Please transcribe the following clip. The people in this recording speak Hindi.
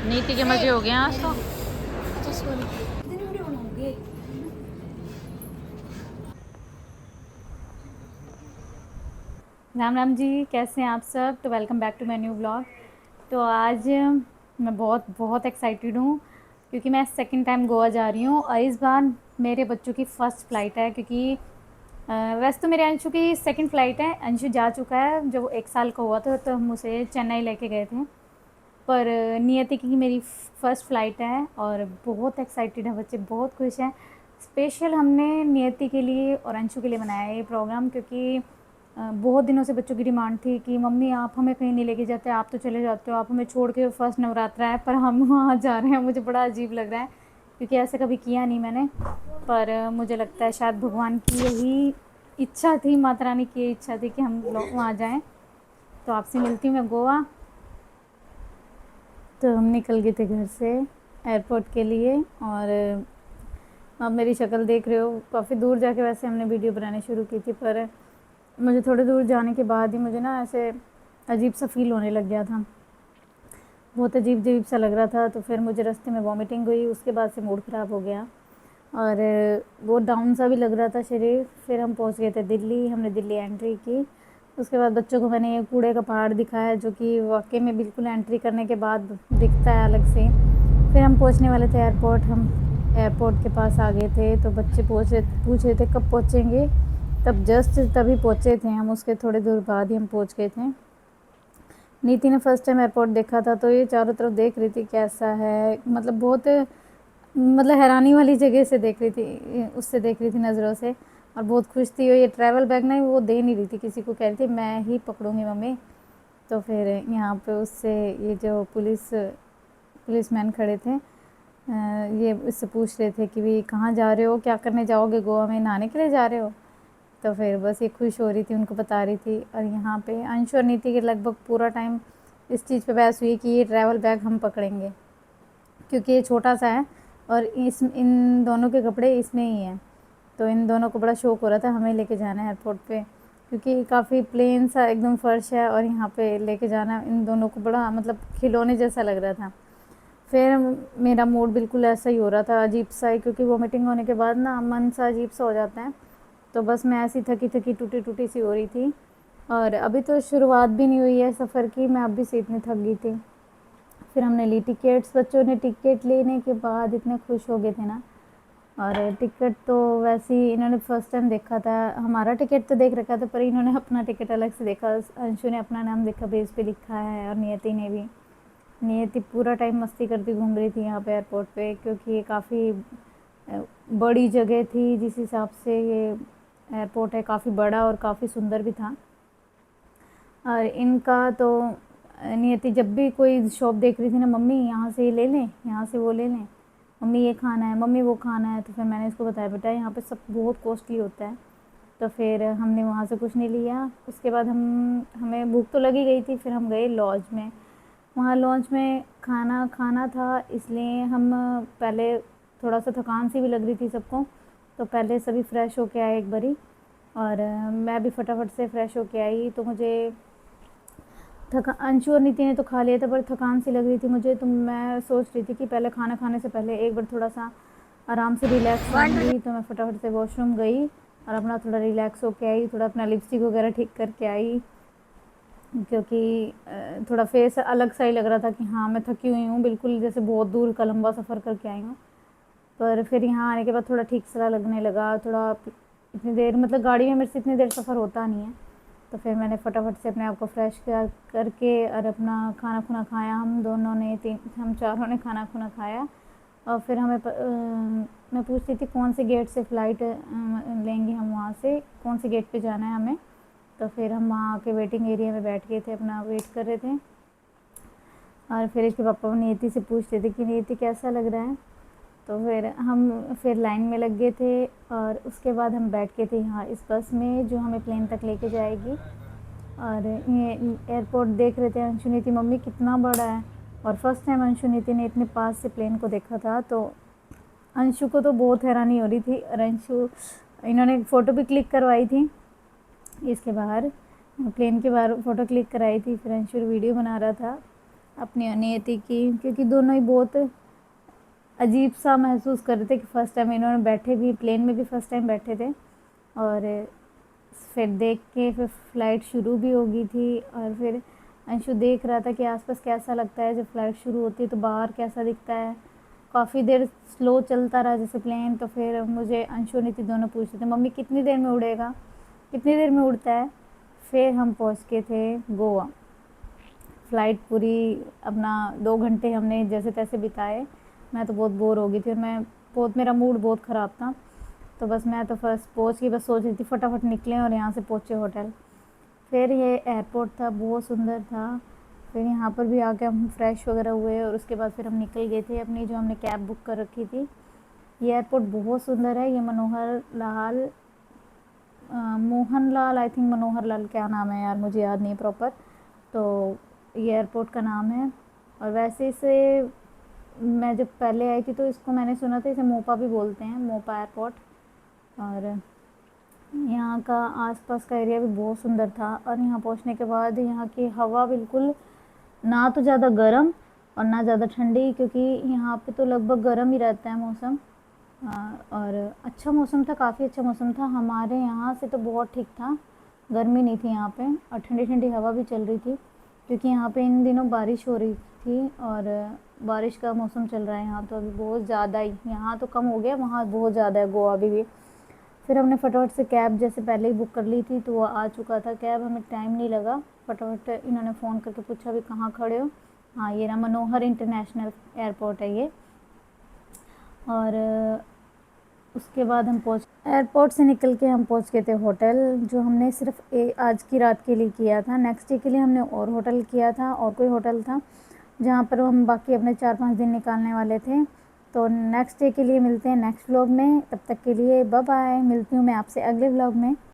नीति के मजे हो गए हैं आज तो। अच्छा सॉरी, कितने वीडियो बनाओगे? राम राम जी, कैसे हैं आप सब? तो welcome back to my new blog. तो आज मैं बहुत बहुत एक्साइटेड हूँ क्योंकि मैं सेकंड टाइम गोवा जा रही हूँ और इस बार मेरे बच्चों की फ़र्स्ट फ़्लाइट है। क्योंकि वैसे तो मेरे अंशु की सेकंड फ़्लाइट है, अंशु जा चुका है जब वो 1 साल का हुआ था तो हम उसे चेन्नई लेके गए थे। पर नियति की मेरी फ़र्स्ट फ़्लाइट है और बहुत एक्साइटेड है, बच्चे बहुत खुश हैं। स्पेशल हमने नियति के लिए और अंशु के लिए बनाया है ये प्रोग्राम, क्योंकि बहुत दिनों से बच्चों की डिमांड थी कि मम्मी आप हमें कहीं नहीं लेके जाते, आप तो चले जाते हो, आप हमें छोड़ के। फर्स्ट नवरात्रा है पर हम वहाँ जा रहे हैं, मुझे बड़ा अजीब लग रहा है क्योंकि ऐसा कभी किया नहीं मैंने। पर मुझे लगता है शायद भगवान की यही इच्छा थी, माता रानी की यही इच्छा थी कि हम लोग वहाँ जाएँ। तो आपसे मिलती हूँ मैं गोवा। तो हम निकल गए थे घर से एयरपोर्ट के लिए और आप मेरी शक्ल देख रहे हो। काफ़ी दूर जाके वैसे हमने वीडियो बनानी शुरू की थी, पर मुझे थोड़ी दूर जाने के बाद ही मुझे ना ऐसे अजीब सा फील होने लग गया था, बहुत अजीब अजीब सा लग रहा था। तो फिर मुझे रास्ते में वॉमिटिंग हुई, उसके बाद से मूड ख़राब हो गया और बहुत डाउन सा भी लग रहा था शरीर। फिर हम पहुंच गए थे दिल्ली, हमने दिल्ली एंट्री की। उसके बाद बच्चों को मैंने ये कूड़े का पहाड़ दिखाया जो कि वाकई में बिल्कुल एंट्री करने के बाद दिखता है अलग से। फिर हम पहुंचने वाले थे एयरपोर्ट, हम एयरपोर्ट के पास आ गए थे। तो बच्चे पूछ रहे थे कब पहुंचेंगे, तब जस्ट तभी पहुंचे थे हम, उसके थोड़ी दूर बाद ही हम पहुंच गए थे। नीति ने फर्स्ट टाइम एयरपोर्ट देखा था तो ये चारों तरफ देख रही थी कैसा है, मतलब बहुत मतलब हैरानी वाली जगह से देख रही थी, उससे देख रही थी नज़रों से। और बहुत खुश थी। और ये ट्रैवल बैग ना वो दे नहीं रही थी किसी को, कह रही थी मैं ही पकड़ूंगी मम्मी। तो फिर यहाँ पे उससे ये जो पुलिसमैन खड़े थे ये इससे पूछ रहे थे कि भी कहाँ जा रहे हो, क्या करने जाओगे गोवा में, नहाने के लिए जा रहे हो? तो फिर बस ये खुश हो रही थी, उनको बता रही थी। और यहाँ पे अंशु और नीति के लगभग पूरा टाइम इस चीज़ पे बहस हुई कि ये ट्रैवल बैग हम पकड़ेंगे क्योंकि ये छोटा सा है और इन दोनों के कपड़े इसमें ही हैं। तो इन दोनों को बड़ा शौक हो रहा था हमें लेके जाना है एयरपोर्ट पे, क्योंकि काफ़ी प्लेन सा एकदम फर्श है और यहाँ पे लेके जाना इन दोनों को बड़ा मतलब खिलौने जैसा लग रहा था। फिर मेरा मूड बिल्कुल ऐसा ही हो रहा था, अजीब सा ही, क्योंकि वॉमिटिंग होने के बाद ना मन सा अजीब सा हो जाता है। तो बस मैं ऐसी थकी थकी टूटी टूटी सी हो रही थी और अभी तो शुरुआत भी नहीं हुई है सफ़र की, मैं अभी से इतनी थक गई थी। फिर हमने ली टिकट्स, बच्चों ने टिकट लेने के बाद इतने खुश हो गए थे ना। और टिकट तो वैसे ही इन्होंने फर्स्ट टाइम देखा था, हमारा टिकट तो देख रखा था पर इन्होंने अपना टिकट अलग से देखा। अंशु ने अपना नाम देखा, पेज पे लिखा है, और नियति ने भी। नियति पूरा टाइम मस्ती करती घूम रही थी यहाँ पे एयरपोर्ट पे, क्योंकि ये काफ़ी बड़ी जगह थी जिस हिसाब से ये एयरपोर्ट है, काफ़ी बड़ा और काफ़ी सुंदर भी था। और इनका तो नियति जब भी कोई शॉप देख रही थी ना, मम्मी यहाँ से ये ले लें, यहाँ से वो ले लें, मम्मी ये खाना है, मम्मी वो खाना है। तो फिर मैंने इसको बताया बेटा यहाँ पे सब बहुत कॉस्टली होता है। तो फिर हमने वहाँ से कुछ नहीं लिया। उसके बाद हमें भूख तो लगी गई थी, फिर हम गए लॉज में। वहाँ लॉज में खाना खाना था, इसलिए हम पहले थोड़ा सा थकान सी भी लग रही थी सबको, तो पहले सभी फ़्रेश होके आए एक बारी। और मैं भी फटाफट से फ़्रेश होके आई। तो मुझे अंशु और नीति ने तो खा लिया था पर थकान सी लग रही थी मुझे, तो मैं सोच रही थी कि पहले खाना खाने से पहले एक बार थोड़ा सा आराम से रिलैक्स लूँगी। तो मैं फटाफट से वॉशरूम गई और अपना थोड़ा रिलैक्स होके आई, थोड़ा अपना लिपस्टिक वगैरह ठीक करके आई, क्योंकि थोड़ा फेस अलग सा ही लग रहा था कि हाँ मैं थकी हुई हूँ, बिल्कुल जैसे बहुत दूर का लंबा सफ़र करके आई हूँ। पर फिर यहाँ आने के बाद थोड़ा ठीक सा लगने लगा, थोड़ा इतनी देर मतलब गाड़ी में मेरे से इतनी देर सफ़र होता नहीं है। तो फिर मैंने फटाफट से अपने आप को फ्रेश करके और अपना खाना खुना खाया। हम दोनों ने हम चारों ने खाना खुना खाया। और फिर मैं पूछ रही थी कौन से गेट से फ़्लाइट लेंगे हम, वहाँ से कौन से गेट पे जाना है हमें। तो फिर हम वहाँ आके वेटिंग एरिया में बैठ गए थे, अपना वेट कर रहे थे। और फिर इसके पापा नियति से पूछ रहे थे कि नियति कैसा लग रहा है। तो फिर लाइन में लग गए थे और उसके बाद हम बैठ गए थे यहाँ इस बस में जो हमें प्लेन तक लेके जाएगी। और ये एयरपोर्ट देख रहे थे अंशु नीति मम्मी कितना बड़ा है। और फर्स्ट टाइम अंशु नीति ने इतने पास से प्लेन को देखा था, तो अंशु को तो बहुत हैरानी हो रही थी। और इन्होंने फ़ोटो भी क्लिक करवाई थी, इसके बाहर प्लेन के बाहर फ़ोटो क्लिक कराई थी। फिर अंशु वीडियो बना रहा था अपनी नियति की, क्योंकि दोनों ही बहुत अजीब सा महसूस कर रहे थे कि फ़र्स्ट टाइम इन्होंने बैठे भी प्लेन में भी फ़र्स्ट टाइम बैठे थे। और फिर देख के फिर फ़्लाइट शुरू भी हो गई थी। और फिर अंशु देख रहा था कि आसपास कैसा लगता है जब फ़्लाइट शुरू होती है, तो बाहर कैसा दिखता है। काफ़ी देर स्लो चलता रहा जैसे प्लेन। तो फिर मुझे अंशु नीति दोनों पूछते थे, मम्मी कितनी देर में उड़ेगा, कितनी देर में उड़ता है। फिर हम पहुंच के थे गोवा। फ़्लाइट पूरी अपना 2 घंटे हमने जैसे तैसे बिताए। मैं तो बहुत बोर हो गई थी और मेरा मूड बहुत ख़राब था। तो बस मैं तो फर्स्ट पहुंच के बस सोच रही थी फटाफट निकलें और यहाँ से पहुँचे होटल। फिर ये एयरपोर्ट था, बहुत सुंदर था। फिर यहाँ पर भी आके हम फ्रेश वगैरह हुए और उसके बाद फिर हम निकल गए थे अपनी जो हमने कैब बुक कर रखी थी। ये एयरपोर्ट बहुत सुंदर है। ये मोहन लाल आई थिंक, मनोहर लाल क्या नाम है यार, मुझे याद नहीं प्रॉपर। तो ये एयरपोर्ट का नाम है। और वैसे इसे मैं जब पहले आई थी तो इसको मैंने सुना था इसे मोपा भी बोलते हैं, मोपा एयरपोर्ट। और यहाँ का आसपास का एरिया भी बहुत सुंदर था। और यहाँ पहुँचने के बाद यहाँ की हवा बिल्कुल ना तो ज़्यादा गर्म और ना ज़्यादा ठंडी, क्योंकि यहाँ पे तो लगभग गर्म ही रहता है मौसम। और अच्छा मौसम था, काफ़ी अच्छा मौसम था। हमारे यहाँ से तो बहुत ठीक था, गर्मी नहीं थी यहाँ पे और ठंडी ठंडी हवा भी चल रही थी, क्योंकि यहाँ पे इन दिनों बारिश हो रही थी और बारिश का मौसम चल रहा है यहाँ तो अभी बहुत ज़्यादा ही। यहाँ तो कम हो गया, वहाँ बहुत ज़्यादा है गोवा भी। फिर हमने फटाफट से कैब जैसे पहले ही बुक कर ली थी तो वो आ चुका था कैब, हमें टाइम नहीं लगा। फटाफट इन्होंने फ़ोन करके पूछा भी कहाँ खड़े हो। हाँ ये ना मनोहर इंटरनेशनल एयरपोर्ट है ये। और उसके बाद हम एयरपोर्ट से निकल के हम पहुंच गए थे होटल, जो हमने सिर्फ आज की रात के लिए किया था। नेक्स्ट डे के लिए हमने और होटल किया था, और कोई होटल था जहाँ पर हम बाकी अपने 4-5 दिन निकालने वाले थे। तो नेक्स्ट डे के लिए मिलते हैं नेक्स्ट व्लॉग में, तब तक के लिए बाय बाय। मिलती हूँ मैं आपसे अगले व्लॉग में।